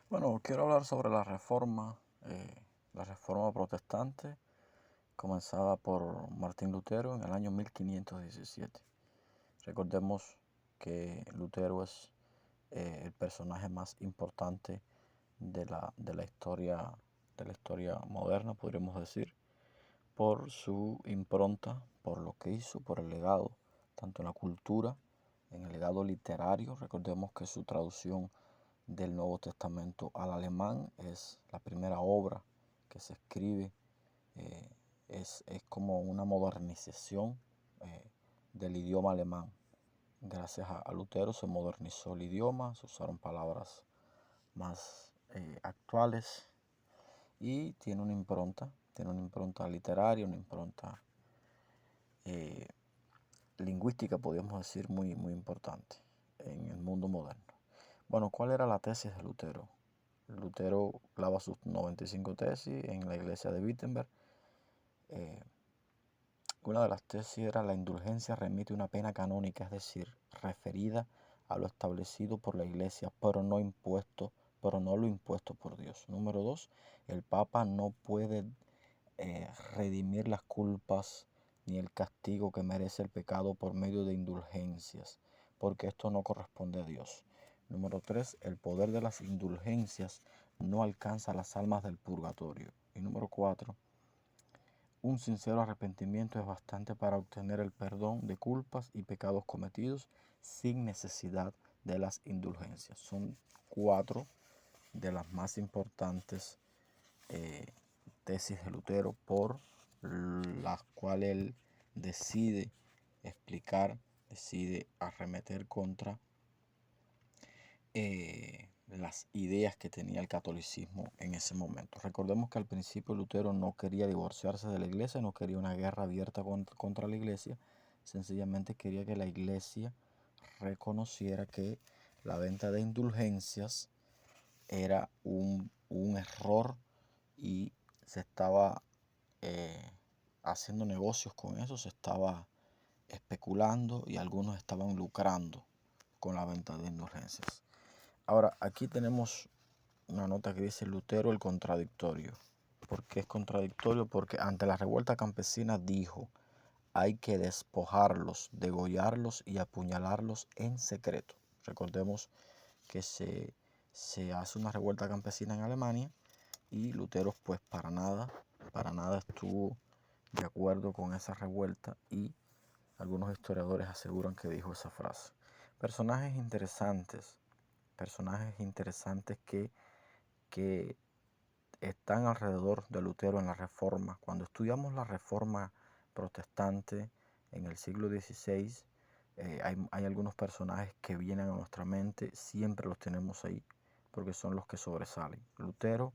Bueno, quiero hablar sobre la reforma protestante, comenzada por Martín Lutero en el año 1517. Recordemos que Lutero es el personaje más importante de la historia moderna, podríamos decir, por su impronta, por lo que hizo, por el legado, tanto en la cultura, en el legado literario. Recordemos que su traducción del Nuevo Testamento al alemán es la primera obra que se escribe, eh, es como una modernización del idioma alemán. Gracias a Lutero se modernizó el idioma, se usaron palabras más actuales y tiene una impronta literaria, una impronta eh, lingüística, podríamos decir, muy, muy importante en el mundo moderno. Bueno, ¿cuál era la tesis de Lutero? Lutero clava sus 95 tesis en la iglesia de Wittenberg. Una de las tesis era: la indulgencia remite una pena canónica, es decir, referida a lo establecido por la iglesia, pero no lo impuesto por Dios. Número 2, el Papa no puede redimir las culpas ni el castigo que merece el pecado por medio de indulgencias, porque esto no corresponde a Dios. Número 3, el poder de las indulgencias no alcanza las almas del purgatorio. Y número 4, un sincero arrepentimiento es bastante para obtener el perdón de culpas y pecados cometidos sin necesidad de las indulgencias. Son 4 de las más importantes tesis de Lutero, por las cuales él decide explicar, decide arremeter contra las ideas que tenía el catolicismo en ese momento. Recordemos que al principio Lutero no quería divorciarse de la iglesia, no quería una guerra abierta contra la iglesia, sencillamente quería que la iglesia reconociera que la venta de indulgencias era un error y se estaba haciendo negocios con eso, se estaba especulando y algunos estaban lucrando con la venta de indulgencias. Ahora, aquí tenemos una nota que dice: Lutero el contradictorio. ¿Por qué es contradictorio? Porque ante la revuelta campesina dijo: hay que despojarlos, degollarlos y apuñalarlos en secreto. Recordemos que se hace una revuelta campesina en Alemania y Lutero pues para nada estuvo de acuerdo con esa revuelta, y algunos historiadores aseguran que dijo esa frase. Personajes interesantes que están alrededor de Lutero en la Reforma. Cuando estudiamos la Reforma protestante en el siglo XVI, hay algunos personajes que vienen a nuestra mente, siempre los tenemos ahí, porque son los que sobresalen. Lutero,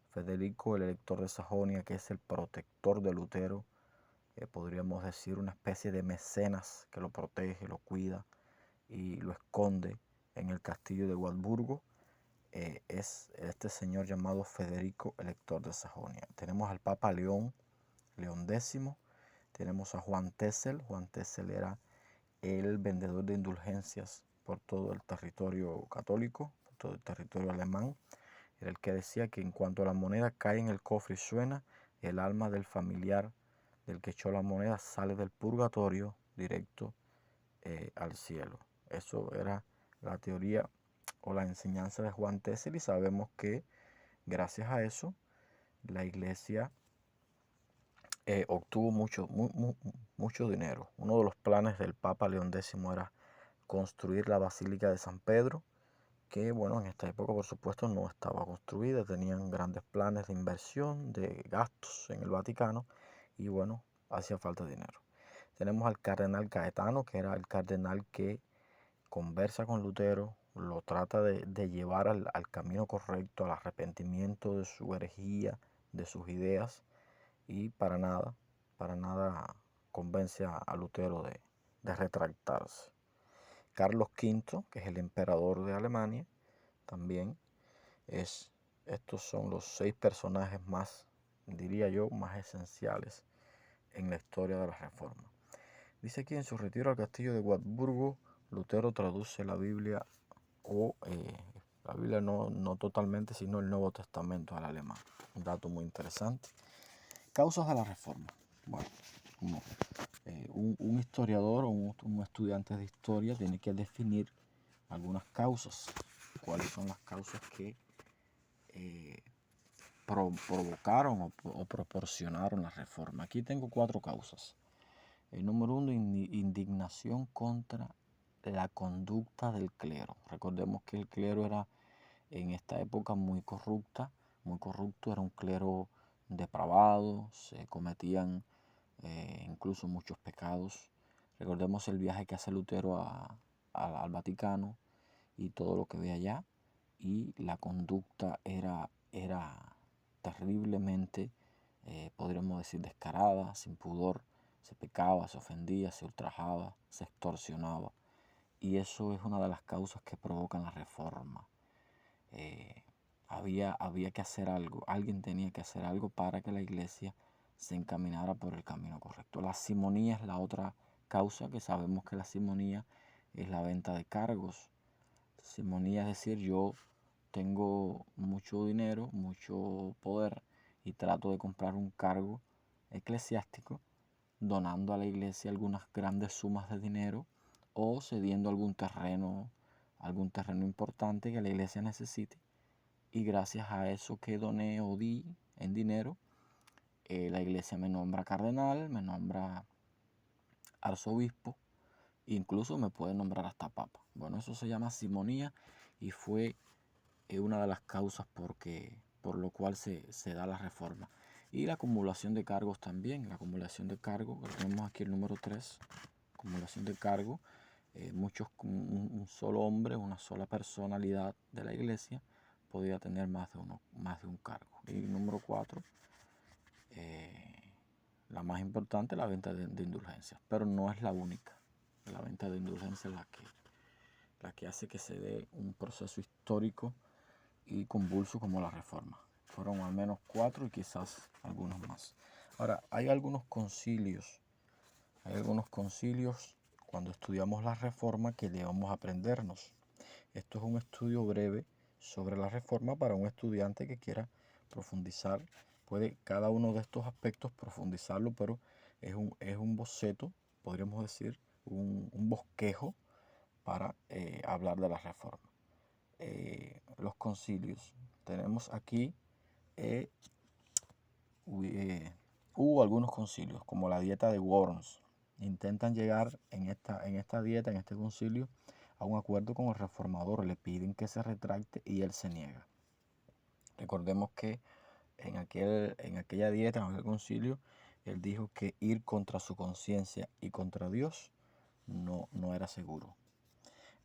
Federico el Elector de Sajonia, que es el protector de Lutero, podríamos decir una especie de mecenas que lo protege, lo cuida y lo esconde en el castillo de Wartburgo. Es este señor llamado Federico Elector de Sajonia. Tenemos al Papa León X, tenemos a Juan Tessel. Juan Tessel era el vendedor de indulgencias por todo el territorio católico, por todo el territorio alemán. Era el que decía que en cuanto la moneda cae en el cofre y suena, el alma del familiar del que echó la moneda sale del purgatorio directo al cielo. Eso era la teoría o la enseñanza de Juan Tessel, y sabemos que gracias a eso la iglesia obtuvo mucho dinero. Uno de los planes del Papa León X era construir la Basílica de San Pedro, que bueno, en esta época por supuesto no estaba construida, tenían grandes planes de inversión, de gastos en el Vaticano, y bueno, hacía falta dinero. Tenemos al cardenal Gaetano, que era el cardenal que conversa con Lutero, lo trata de llevar al camino correcto, al arrepentimiento de su herejía, de sus ideas, y para nada convence a Lutero de retractarse. Carlos V, que es el emperador de Alemania, también estos son los 6 personajes más, diría yo, más esenciales en la historia de la Reforma. Dice aquí: en su retiro al castillo de Wartburgo, Lutero traduce la Biblia o La Biblia no totalmente, sino el Nuevo Testamento al alemán. Un dato muy interesante. Causas de la Reforma. Bueno, como un historiador o un estudiante de historia tiene que definir algunas causas. ¿Cuáles son las causas que provocaron o proporcionaron la reforma? Aquí tengo 4 causas. El número 1, indignación contra la conducta del clero. Recordemos que el clero era en esta época muy corrupto, era un clero depravado, se cometían incluso muchos pecados. Recordemos el viaje que hace Lutero al Vaticano y todo lo que ve allá, y la conducta era terriblemente, podríamos decir, descarada, sin pudor. Se pecaba, se ofendía, se ultrajaba, se extorsionaba, y eso es una de las causas que provocan la reforma. Había que hacer algo, alguien tenía que hacer algo para que la iglesia se encaminara por el camino correcto. La simonía es la otra causa, que sabemos que la simonía es la venta de cargos. Simonía es decir, yo tengo mucho dinero, mucho poder, y trato de comprar un cargo eclesiástico donando a la iglesia algunas grandes sumas de dinero o cediendo algún terreno importante que la iglesia necesite, y gracias a eso que doné o di en dinero, la iglesia me nombra cardenal, me nombra arzobispo, incluso me puede nombrar hasta papa. Bueno, eso se llama simonía y fue una de las causas por lo cual se da la reforma. Y la acumulación de cargos también, la acumulación de cargos, tenemos aquí el número 3, acumulación de cargos. Un solo hombre, una sola personalidad de la iglesia podía tener más de un cargo. Y número 4, la más importante, la venta de indulgencias, pero no es la única. La venta de indulgencias es la que hace que se dé un proceso histórico y convulso como la reforma. Fueron al menos 4 y quizás algunos más. Ahora, hay algunos concilios cuando estudiamos la reforma que debemos aprendernos. Esto es un estudio breve sobre la reforma para un estudiante que quiera profundizar. Puede cada uno de estos aspectos profundizarlo, pero es un boceto, podríamos decir, un bosquejo para hablar de la reforma. Los concilios. Tenemos aquí, hubo algunos concilios, como la dieta de Worms. Intentan llegar en esta dieta, en este concilio, a un acuerdo con el reformador. Le piden que se retracte y él se niega. Recordemos que en aquella dieta, en aquel concilio, él dijo que ir contra su conciencia y contra Dios no era seguro.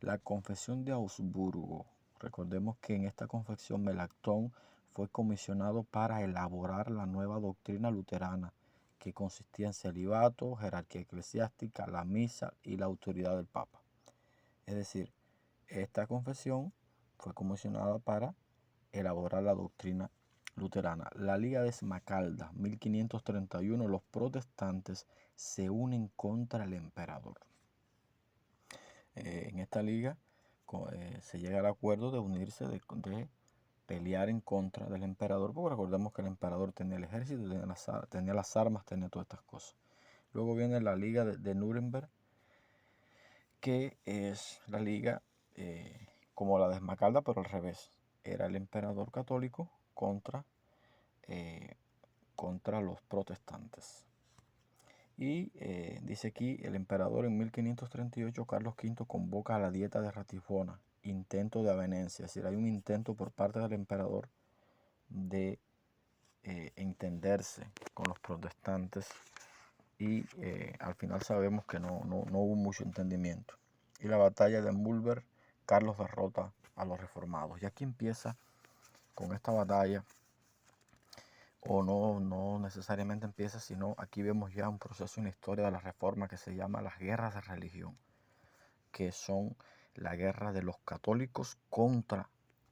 La confesión de Augsburgo. Recordemos que en esta confesión Melanchthon fue comisionado para elaborar la nueva doctrina luterana, que consistía en celibato, jerarquía eclesiástica, la misa y la autoridad del Papa. Es decir, esta confesión fue comisionada para elaborar la doctrina luterana. La Liga de Esmacalda, 1531, los protestantes se unen contra el emperador. En esta liga se llega al acuerdo de unirse, de pelear en contra del emperador, porque recordemos que el emperador tenía el ejército, tenía las armas, tenía todas estas cosas. Luego viene la liga de Nuremberg, que es la liga como la de Esmacalda, pero al revés. Era el emperador católico contra los protestantes. Y dice aquí, el emperador en 1538, Carlos V, convoca a la dieta de Ratisbona, intento de avenencia. Es decir, hay un intento por parte del emperador de entenderse con los protestantes, y al final sabemos que no hubo mucho entendimiento. Y la batalla de Mulberg, Carlos derrota a los reformados. Y aquí empieza, con esta batalla, o no necesariamente empieza, sino aquí vemos ya un proceso en la historia de la reforma que se llama las guerras de religión, que son la guerra de los católicos contra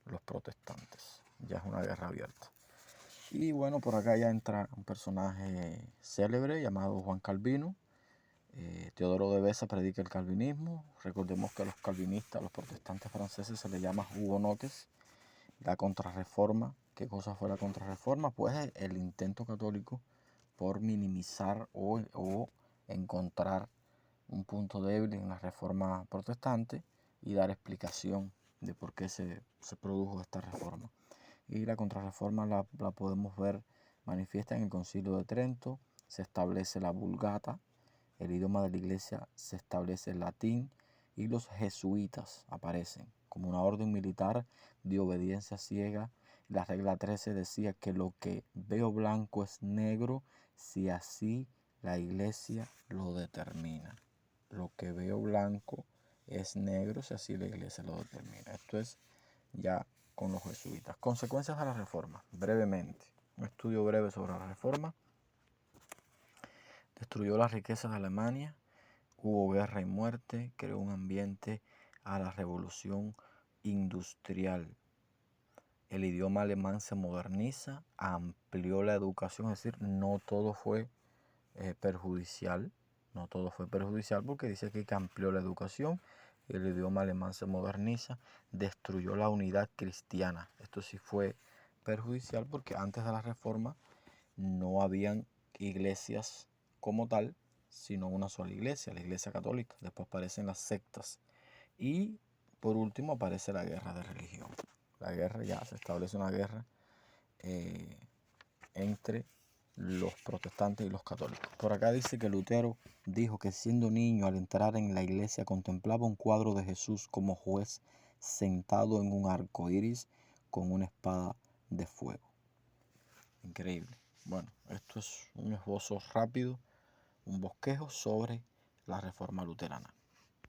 los protestantes. Ya es una guerra abierta. Y bueno, por acá ya entra un personaje célebre llamado Juan Calvino. Teodoro de Beza predica el calvinismo. Recordemos que a los calvinistas, a los protestantes franceses, se les llama hugonotes. La contrarreforma, ¿qué cosa fue la contrarreforma? Pues el intento católico por minimizar o encontrar un punto débil en la reforma protestante y dar explicación de por qué se produjo esta reforma. Y la contrarreforma la podemos ver manifiesta en el Concilio de Trento. Se establece la Vulgata, el idioma de la iglesia se establece el latín, y los jesuitas aparecen como una orden militar de obediencia ciega. La regla 13 decía que lo que veo blanco es negro si así la iglesia lo determina. Lo que veo blanco es negro si así la iglesia lo determina. Esto es ya con los jesuitas. Consecuencias de la reforma, brevemente. Un estudio breve sobre la reforma. Destruyó las riquezas de Alemania, hubo guerra y muerte, creó un ambiente a la revolución industrial. El idioma alemán se moderniza, amplió la educación, es decir, no todo fue perjudicial, no todo fue perjudicial porque dice aquí que amplió la educación, el idioma alemán se moderniza, destruyó la unidad cristiana. Esto sí fue perjudicial porque antes de la reforma no habían iglesias como tal, sino una sola iglesia, la iglesia católica. Después aparecen las sectas y por último aparece la guerra de religión. La guerra, ya se establece una guerra entre los protestantes y los católicos. Por acá dice que Lutero dijo que siendo niño, al entrar en la iglesia, contemplaba un cuadro de Jesús como juez sentado en un arco iris con una espada de fuego. Increíble. Bueno, esto es un esbozo rápido, un bosquejo sobre la reforma luterana.